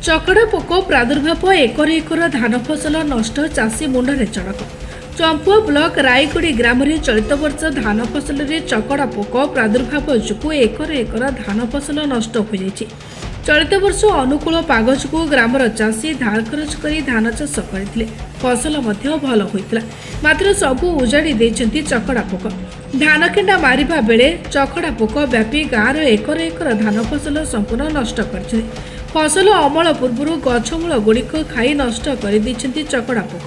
ଚକଡ଼ା ପୋକ ପ୍ରାଦୁର୍ଭାବ acre acre ଧାନ ଫସଲ ନଷ୍ଟ ଚାଷୀ ମୁଣ୍ଡରେ ଚଡ଼କ। ଚମ୍ପୁଆ ବ୍ଲକ ରାଇଗୁଡ଼ି ଗ୍ରାମରେ ଚଳିତ ବର୍ଷ ଧାନ ଫସଲରେ ଚକଡ଼ା ପୋକ ପ୍ରାଦୁର୍ଭାବ ଯୋଗୁଁ ଏକର ଏକର ଧାନ ଫସଲ ନଷ୍ଟ ହୋଇଯାଇଛି। ଚଳିତ ବର୍ଷ ଅନୁକୂଳ ପାଗ ଯୋଗୁଁ ଗ୍ରାମର ଚାଷୀ ଧାର ଖରଚ କରି ଧାନ ଚାଷ କରିଥିଲେ। ଫସଲ ମଧ୍ୟ ଭଲ ହୋଇଥିଲା, ମାତ୍ର ସବୁ ଉଜାଡ଼ି ଦେଇଛନ୍ତି ଚକଡ଼ା ପୋକ। ଧାନ କେଣ୍ଡା ମାରିବା ବେଳେ ଚକଡ଼ା ପୋକ ବ୍ୟାପି ଗାଁର ଏକର ଏକର ଧାନ ଫସଲ ସମ୍ପୂର୍ଣ୍ଣ ନଷ୍ଟ କରିଛନ୍ତି। ଫସଲ ଅମଳ ପୂର୍ବରୁ ଗଛମୂଳ ଗୁଡ଼ିକ ଖାଇ ନଷ୍ଟ କରିଦେଇଛନ୍ତି ଚକଡ଼ା ପୋକ।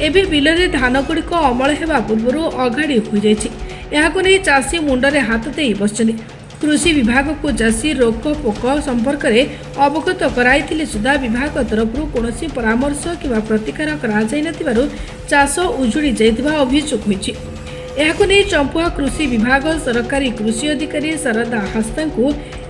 ଏବେ ବିଲରେ ଧାନ ଗୁଡ଼ିକ ଅମଳ ହେବା ପୂର୍ବରୁ ଅଗାଡ଼ି ହୋଇଯାଇଛି। ଏହାକୁ ନେଇ ଚାଷୀ ମୁଣ୍ଡରେ ହାତ ଦେଇ ବସିଛନ୍ତି। କୃଷି ବିଭାଗକୁ ଚାଷୀ ରୋଗ ପୋକ ସମ୍ପର୍କରେ ଅବଗତ କରାଇଥିଲେ ସୁଦ୍ଧା ବିଭାଗ ତରଫରୁ କୌଣସି ପରାମର୍ଶ କିମ୍ବା ପ୍ରତିକାର କରାଯାଇନଥିବାରୁ ଚାଷ ଉଜୁଡ଼ି ଯାଇଥିବା ଅଭିଯୋଗ ହୋଇଛି। ଏହାକୁ ନେଇ ଚମ୍ପୁଆ କୃଷି ବିଭାଗ ସରକାରୀ କୃଷି ଅଧିକାରୀ ଶାରଦା ହାସ୍ତାଙ୍କୁ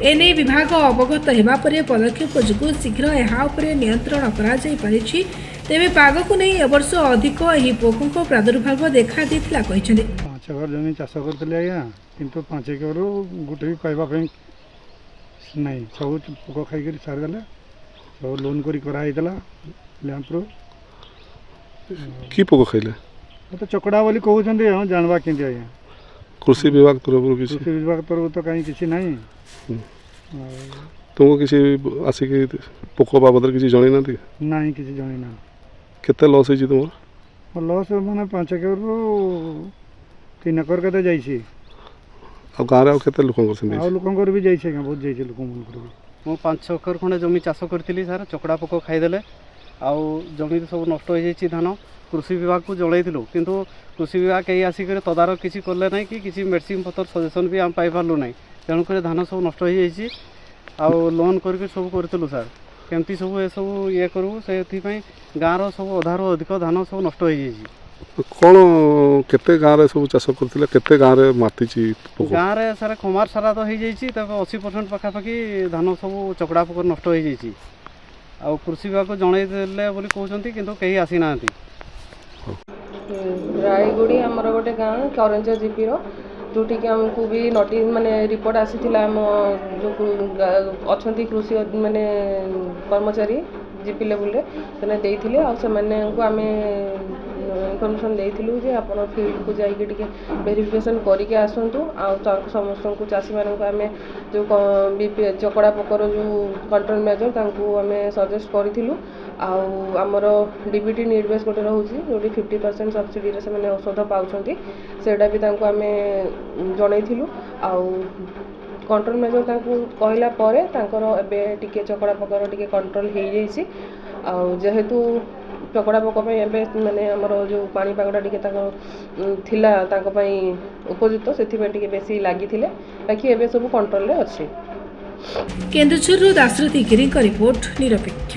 ଏନେଇ ବିଭାଗ ଅବଗତ ହେବା ପରେ ପଦକ୍ଷେପ ଯୋଗୁଁ ଶୀଘ୍ର ଏହା ଉପରେ ନିୟନ୍ତ୍ରଣ କରାଯାଇପାରିଛି। ତେବେ ପାଗକୁ ନେଇ ଏବର୍ଷ ଅଧିକ ଏହି ପୋକଙ୍କ ପ୍ରାଦୁର୍ଭାବ ଦେଖାଦେଇଥିଲା କହିଛନ୍ତି। 5 ଏକର ଜମି ଚାଷ କରିଥିଲି ଆଜ୍ଞା, କିନ୍ତୁ 5 ଏକରରୁ ଗୋଟେ ବି ପାଇବା ପାଇଁ ନାହିଁ। ସବୁ ପୋକ ଖାଇକରି ସାରିଦେଲେ। ସବୁ ଲୋନ୍ କରି କରାହେଇଥିଲା ଲ୍ୟାମ୍ପରୁ। କି ପୋକ ଖାଇଲେ? ତ ଚକଡ଼ା ବୋଲି କହୁଛନ୍ତି। ହଁ, ଜାଣିବା କେମିତି ଆଜ୍ଞା? କୃଷି ବିଭାଗ ତରଫରୁ କିଛି? କୃଷି ବିଭାଗ ତରଫରୁ ତ କାହିଁ କିଛି ନାହିଁ। ତୁମକୁ କିଛି ଆସିକି ପୋକ ବାବଦରେ କିଛି ଜଣେଇନାହାନ୍ତି? ନାହିଁ, କିଛି ଜଣେଇନାହାନ୍ତି। କେତେ ଲସ୍ ହେଇଛି ତୁମର? ଲସ୍ ମାନେ 5 ଏକରରୁ 3 ଏକର କେତେ ଯାଇଛି। ଆଉ ଗାଁରେ ଆଉ କେତେ ଲୋକଙ୍କର ସେମିତି? ଆଉ ଲୋକଙ୍କର ବି ଯାଇଛି ଆଜ୍ଞା, ବହୁତ ଯାଇଛି ଲୋକମାନଙ୍କର ବି। ମୁଁ 5 ଏକର ଖଣ୍ଡେ ଜମି ଚାଷ କରିଥିଲି ସାର୍। ଚକଡ଼ା ପୋକ ଖାଇଦେଲେ। ଆଉ ଜମି ସବୁ ନଷ୍ଟ ହୋଇଯାଇଛି ଧାନ। କୃଷି ବିଭାଗକୁ ଜଣାଇଥିଲୁ, କିନ୍ତୁ କୃଷି ବିଭାଗ କେହି ଆସିକରି ତଦାରଖ କିଛି କଲେ ନାହିଁ କି କିଛି ମେଡ଼ିସିନ ପତ୍ର ସଜେସନ୍ ବି ଆମେ ପାଇପାରିଲୁ ନାହିଁ। ତେଣୁକରି ଧାନ ସବୁ ନଷ୍ଟ ହୋଇଯାଇଛି। ଆଉ ଲୋନ୍ କରିକି ସବୁ କରିଥିଲୁ ସାର୍। କେମିତି ସବୁ ଏସବୁ ଇଏ କରିବୁ, ସେଥିପାଇଁ ଗାଁର ସବୁ ଅଧାରୁ ଅଧିକ ଧାନ ସବୁ ନଷ୍ଟ ହୋଇଯାଇଛି। କ'ଣ କେତେ ଗାଁରେ ସବୁ ଚାଷ କରିଥିଲେ? କେତେ ଗାଁରେ ମାତିଛି ପୋକ? ଗାଁରେ ସାର୍ ଖମାର ସାରା ତ ହୋଇଯାଇଛି, ତାକୁ 80% ପାଖାପାଖି ଧାନ ସବୁ ଚକଡ଼ା ପୋକ ନଷ୍ଟ ହୋଇଯାଇଛି। ଆଉ କୃଷି ବିଭାଗକୁ ଜଣାଇ ଦେଲେ ବୋଲି କହୁଛନ୍ତି, କିନ୍ତୁ କେହି ଆସିନାହାନ୍ତି। ରାଇଗୁଡ଼ି ଆମର ଗୋଟେ ଗାଁ କରଞ୍ଜ ଜିପିର, ଯେଉଁଠିକି ଆମକୁ ବି ନୋଟିସ୍ ମାନେ ରିପୋର୍ଟ ଆସିଥିଲା। ଆମ ଯେଉଁ ଅଛନ୍ତି କୃଷି ମାନେ କର୍ମଚାରୀ ଜିପି ଲେବୁଲରେ ସେମାନେ ଦେଇଥିଲେ। ଆଉ ସେମାନଙ୍କୁ ଆମେ ଇନଫର୍ମେସନ୍ ଦେଇଥିଲୁ ଯେ ଆପଣ ଫିଲ୍ଡକୁ ଯାଇକି ଟିକେ ଭେରିଫିକେସନ୍ କରିକି ଆସନ୍ତୁ। ଆଉ ସମସ୍ତଙ୍କୁ ଚାଷୀମାନଙ୍କୁ ଆମେ ଯେଉଁ ଚକଡ଼ା ପୋକର ଯେଉଁ କଣ୍ଟ୍ରୋଲ୍ ମେଜର୍ ତାଙ୍କୁ ଆମେ ସଜେଷ୍ଟ କରିଥିଲୁ। ଆଉ ଆମର ଡିବିଟି ନିର୍ବେଶ ଗୋଟେ ରହୁଛି, ଯେଉଁଠି 50% ସବସିଡ଼ିରେ ସେମାନେ ଔଷଧ ପାଉଛନ୍ତି, ସେଇଟା ବି ତାଙ୍କୁ ଆମେ ଜଣାଇଥିଲୁ। ଆଉ କଣ୍ଟ୍ରୋଲ୍ ମେଜର୍ ତାଙ୍କୁ କହିଲା ପରେ ତାଙ୍କର ଏବେ ଟିକେ ଚକଡ଼ା ପୋକର ଟିକେ କଣ୍ଟ୍ରୋଲ୍ ହେଇଯାଇଛି। ଆଉ ଯେହେତୁ ଚକଡ଼ା ପୋକ ପାଇଁ ଏବେ ମାନେ ଆମର ଯେଉଁ ପାଣିପାଗଟା ଟିକେ ତାଙ୍କ ଥିଲା ତାଙ୍କ ପାଇଁ ଉପଯୁକ୍ତ, ସେଥିପାଇଁ ଟିକେ ବେଶୀ ଲାଗିଥିଲେ, ବାକି ଏବେ ସବୁ କଣ୍ଟ୍ରୋଲରେ ଅଛି। କେନ୍ଦୁଝରରୁ ଦାଶରଥୀ ଗିରିଙ୍କ ରିପୋର୍ଟ, ନିରପେକ୍ଷ।